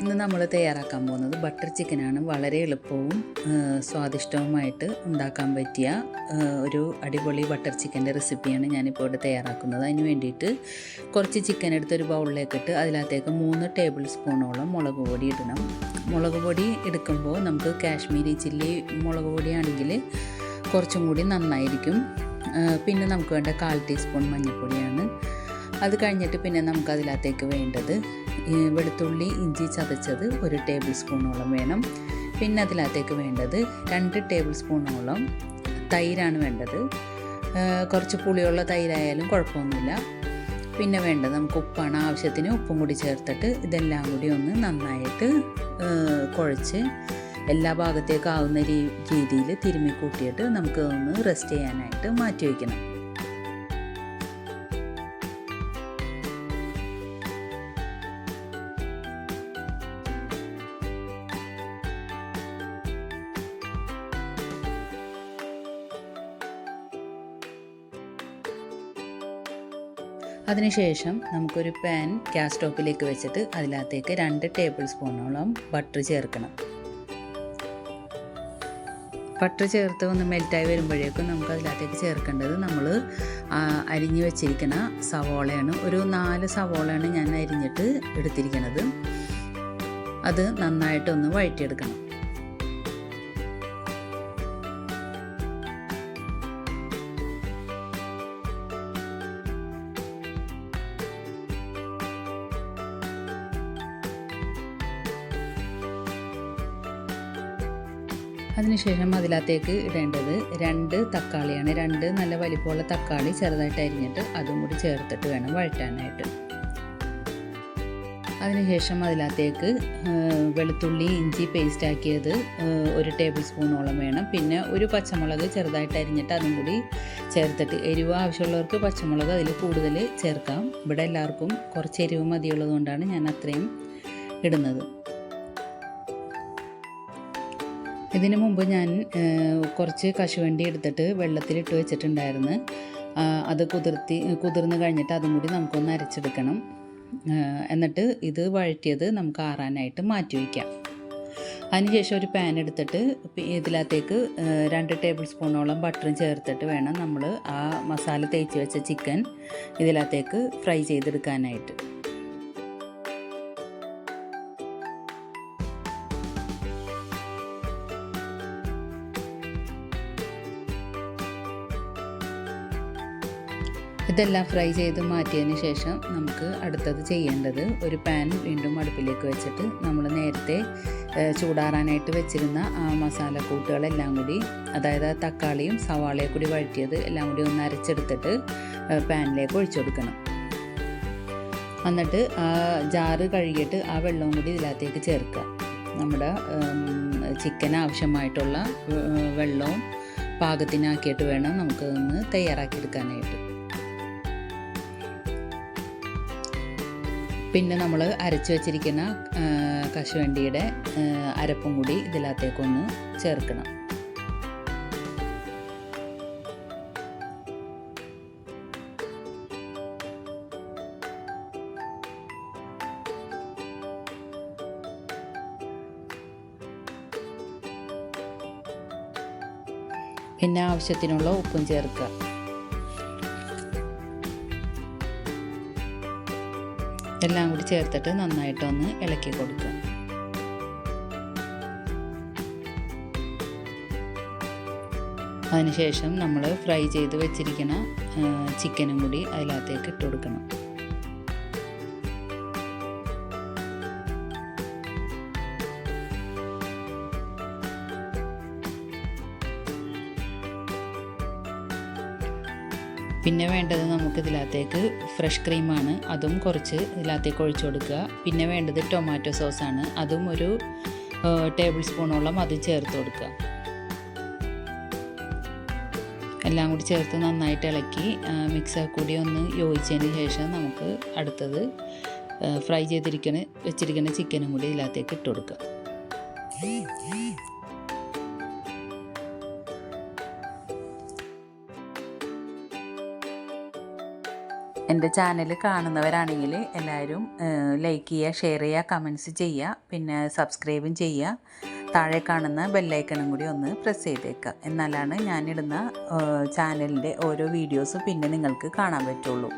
ഇന്ന് നമ്മൾ തയ്യാറാക്കാൻ പോകുന്നത് ബട്ടർ ചിക്കനാണ്. വളരെ എളുപ്പവും സ്വാദിഷ്ടവുമായിട്ട് ഉണ്ടാക്കാൻ പറ്റിയ ഒരു അടിപൊളി ബട്ടർ ചിക്കൻ്റെ റെസിപ്പിയാണ് ഞാനിപ്പോൾ ഇവിടെ തയ്യാറാക്കുന്നത്. അതിന് വേണ്ടിയിട്ട് കുറച്ച് ചിക്കൻ എടുത്തൊരു ബൗളിലേക്ക് ഇട്ട് അതിനകത്തേക്ക് 3 ടേബിൾ സ്പൂണോളം മുളക് പൊടി ഇടണം. മുളക് പൊടി എടുക്കുമ്പോൾ നമുക്ക് കാശ്മീരി ചില്ലി മുളക് പൊടിയാണെങ്കിൽ കുറച്ചും കൂടി നന്നായിരിക്കും. പിന്നെ നമുക്ക് വേണ്ട 1/4 ടീസ്പൂൺ മഞ്ഞൾപ്പൊടിയാണ്. അത് കഴിഞ്ഞിട്ട് പിന്നെ നമുക്ക് അതിനകത്തേക്ക് വേണ്ടത് വെളുത്തുള്ളി ഇഞ്ചി ചതച്ചത് 1 ടേബിൾ സ്പൂണോളം വേണം. പിന്നെ അതിനകത്തേക്ക് വേണ്ടത് 2 ടേബിൾ സ്പൂണോളം തൈരാണ് വേണ്ടത്. കുറച്ച് പുളിയുള്ള തൈരായാലും കുഴപ്പമൊന്നുമില്ല. പിന്നെ വേണ്ടത് നമുക്ക് ഉപ്പാണ്. ആവശ്യത്തിന് ഉപ്പും കൂടി ചേർത്തിട്ട് ഇതെല്ലാം കൂടി ഒന്ന് നന്നായിട്ട് കുഴച്ച് എല്ലാ ഭാഗത്തേക്കാവുന്ന രീതിയിൽ തിരുമ്മി കൂട്ടിയിട്ട് നമുക്ക് ഒന്ന് റെസ്റ്റ് ചെയ്യാനായിട്ട് മാറ്റി വയ്ക്കണം. അതിനുശേഷം നമുക്കൊരു പാൻ ഗ്യാസ് സ്റ്റോപ്പിലേക്ക് വെച്ചിട്ട് അതിനകത്തേക്ക് 2 ടേബിൾ സ്പൂണോളം ബട്ടർ ചേർക്കണം. ബട്ടർ ചേർത്ത് ഒന്ന് മെൽറ്റായി വരുമ്പോഴേക്കും നമുക്ക് അതിനകത്തേക്ക് ചേർക്കേണ്ടത് നമ്മൾ അരിഞ്ഞു വെച്ചിരിക്കുന്ന സവോളയാണ്. ഒരു 4 സവോളയാണ് ഞാൻ അരിഞ്ഞിട്ട് എടുത്തിരിക്കുന്നത്. അത് നന്നായിട്ടൊന്ന് വഴറ്റിയെടുക്കണം. അതിനുശേഷം അതിനകത്തേക്ക് ഇടേണ്ടത് 2 തക്കാളിയാണ്. 2 നല്ല വലിപ്പമുള്ള തക്കാളി ചെറുതായിട്ട് അരിഞ്ഞിട്ട് അതും കൂടി ചേർത്തിട്ട് വേണം വഴറ്റാനായിട്ട്. അതിനുശേഷം അതിനകത്തേക്ക് വെളുത്തുള്ളി ഇഞ്ചി പേസ്റ്റ് ആക്കിയത് 1 ടേബിൾ സ്പൂണോളം വേണം. പിന്നെ ഒരു പച്ചമുളക് ചെറുതായിട്ട് അരിഞ്ഞിട്ട് അതും കൂടി ചേർത്തിട്ട്, എരിവ് ആവശ്യമുള്ളവർക്ക് പച്ചമുളക് അതിൽ കൂടുതൽ ചേർക്കാം. ഇവിടെ എല്ലാവർക്കും കുറച്ച് എരിവ് മതിയുള്ളത് കൊണ്ടാണ് ഞാൻ അത്രയും ഇടുന്നത്. ഇതിനു മുമ്പ് ഞാൻ കുറച്ച് കശുവണ്ടി എടുത്തിട്ട് വെള്ളത്തിലിട്ട് വെച്ചിട്ടുണ്ടായിരുന്നു. അത് കുതിർന്ന് കഴിഞ്ഞിട്ട് അതും കൂടി നമുക്കൊന്ന് അരച്ചെടുക്കണം. എന്നിട്ട് ഇത് വഴറ്റിയത് നമുക്ക് ആറാനായിട്ട് മാറ്റി വയ്ക്കാം. അതിനുശേഷം ഒരു പാൻ എടുത്തിട്ട് ഇതിനകത്തേക്ക് 2 ടേബിൾ സ്പൂണോളം ബട്ടറും ചേർത്തിട്ട് വേണം നമ്മൾ ആ മസാല തേച്ച് വെച്ച ചിക്കൻ ഇതിനകത്തേക്ക് ഫ്രൈ ചെയ്തെടുക്കാനായിട്ട്. ഇതെല്ലാം ഫ്രൈ ചെയ്ത് മാറ്റിയതിന് ശേഷം നമുക്ക് അടുത്തത് ചെയ്യേണ്ടത് ഒരു പാൻ വീണ്ടും അടുപ്പിലേക്ക് വെച്ചിട്ട് നമ്മൾ നേരത്തെ ചൂടാറാനായിട്ട് വെച്ചിരുന്ന ആ മസാലക്കൂട്ടുകളെല്ലാം കൂടി, അതായത് തക്കാളിയും സവാളയും കൂടി വഴറ്റിയത് എല്ലാം കൂടി ഒന്ന് അരച്ചെടുത്തിട്ട് പാനിലേക്ക് ഒഴിച്ചു കൊടുക്കണം. എന്നിട്ട് ആ ജാറ് കഴുകിയിട്ട് ആ വെള്ളവും കൂടി ഇതിനകത്തേക്ക് ചേർക്കുക. നമ്മുടെ ചിക്കന് ആവശ്യമായിട്ടുള്ള വെള്ളവും പാകത്തിനാക്കിയിട്ട് വേണം നമുക്ക് ഒന്ന് തയ്യാറാക്കിയെടുക്കാനായിട്ട്. പിന്നെ നമ്മൾ അരച്ച് വെച്ചിരിക്കുന്ന കശുവണ്ടിയുടെ അരപ്പും കൂടി ഇതിനകത്തേക്കൊന്ന് ചേർക്കണം. പിന്നെ ആവശ്യത്തിനുള്ള ഉപ്പും ചേർക്കുക. എല്ലാം കൂടി ചേർത്തിട്ട് നന്നായിട്ടൊന്ന് ഇളക്കി കൊടുക്കുക. അതിനുശേഷം നമ്മൾ ഫ്രൈ ചെയ്ത് വെച്ചിരിക്കുന്ന ചിക്കനും കൂടി അതിനകത്തേക്ക് ഇട്ട് കൊടുക്കണം. പിന്നെ വേണ്ടത് നമുക്ക് ഇതിനകത്തേക്ക് ഫ്രഷ് ക്രീമാണ്. അതും കുറച്ച് ഇതിനകത്തേക്ക് ഒഴിച്ചു കൊടുക്കുക. പിന്നെ വേണ്ടത് ടൊമാറ്റോ സോസാണ്. അതും ഒരു ടേബിൾ സ്പൂണോളം അത് ചേർത്ത് കൊടുക്കുക. എല്ലാം കൂടി ചേർത്ത് നന്നായിട്ട് ഇളക്കി മിക്സ് കൂടി ഒന്ന് യോജിച്ചതിന് ശേഷം നമുക്ക് അടുത്തത് ഫ്രൈ വെച്ചിരിക്കുന്ന ചിക്കനും കൂടി ഇതിനകത്തേക്ക് ഇട്ട് കൊടുക്കുക. എൻ്റെ ചാനൽ കാണുന്നവരാണെങ്കിൽ എല്ലാവരും ലൈക്ക് ചെയ്യുക, ഷെയർ ചെയ്യുക, കമൻറ്റ്സ് ചെയ്യുക, പിന്നെ സബ്സ്ക്രൈബും ചെയ്യുക. താഴെ കാണുന്ന ബെല്ലൈക്കണും കൂടി ഒന്ന് പ്രസ് ചെയ്തേക്കുക. എന്നാലാണ് ഞാനിടുന്ന ചാനലിൻ്റെ ഓരോ വീഡിയോസും പിന്നെ നിങ്ങൾക്ക് കാണാൻ പറ്റുള്ളൂ.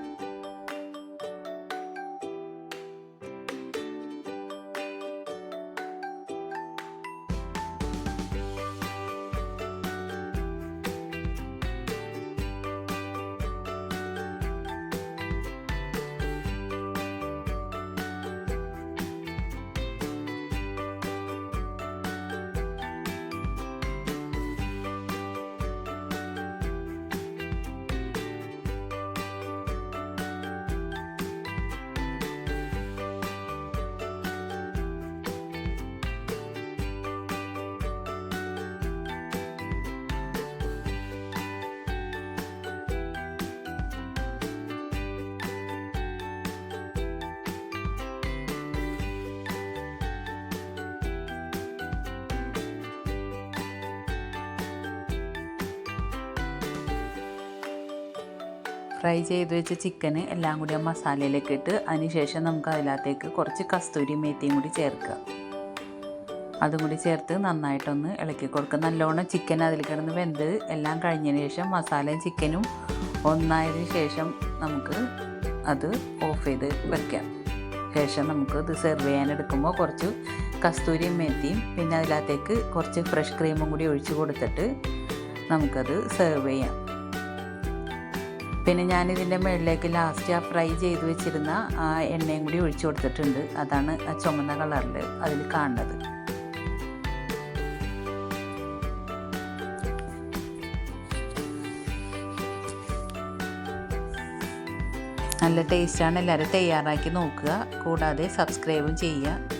ഫ്രൈ ചെയ്ത് വെച്ച ചിക്കന് എല്ലാം കൂടി ആ മസാലയിലേക്ക് ഇട്ട് അതിനുശേഷം നമുക്ക് അതിനകത്തേക്ക് കുറച്ച് കസ്തൂരി മേത്തിയും കൂടി ചേർക്കുക. അതും കൂടി ചേർത്ത് നന്നായിട്ടൊന്ന് ഇളക്കി കൊടുക്കുക. നല്ലോണം ചിക്കൻ അതിൽ കിടന്ന് വെന്ത് എല്ലാം കഴിഞ്ഞതിന് ശേഷം മസാലയും ചിക്കനും ഒന്നായതിനു ശേഷം നമുക്ക് അത് ഓഫ് ചെയ്ത് വയ്ക്കാം. ശേഷം നമുക്ക് ഇത് സെർവ് ചെയ്യാൻ എടുക്കുമ്പോൾ കുറച്ച് കസ്തൂരി മേത്തിയും പിന്നെ അതിനകത്തേക്ക് കുറച്ച് ഫ്രഷ് ക്രീമും കൂടി ഒഴിച്ച് കൊടുത്തിട്ട് നമുക്കത് സെർവ് ചെയ്യാം. പിന്നെ ഞാനിതിൻ്റെ മുകളിലേക്ക് ലാസ്റ്റ് ആ ഫ്രൈ ചെയ്ത് വെച്ചിരുന്ന ആ എണ്ണയും കൂടി ഒഴിച്ചു കൊടുത്തിട്ടുണ്ട്. അതാണ് ആ ചുമന്ന കളറിൽ അതിൽ കാണുന്നത്. നല്ല ടേസ്റ്റാണ്. എല്ലാവരും തയ്യാറാക്കി നോക്കുക. കൂടാതെ സബ്സ്ക്രൈബും ചെയ്യുക.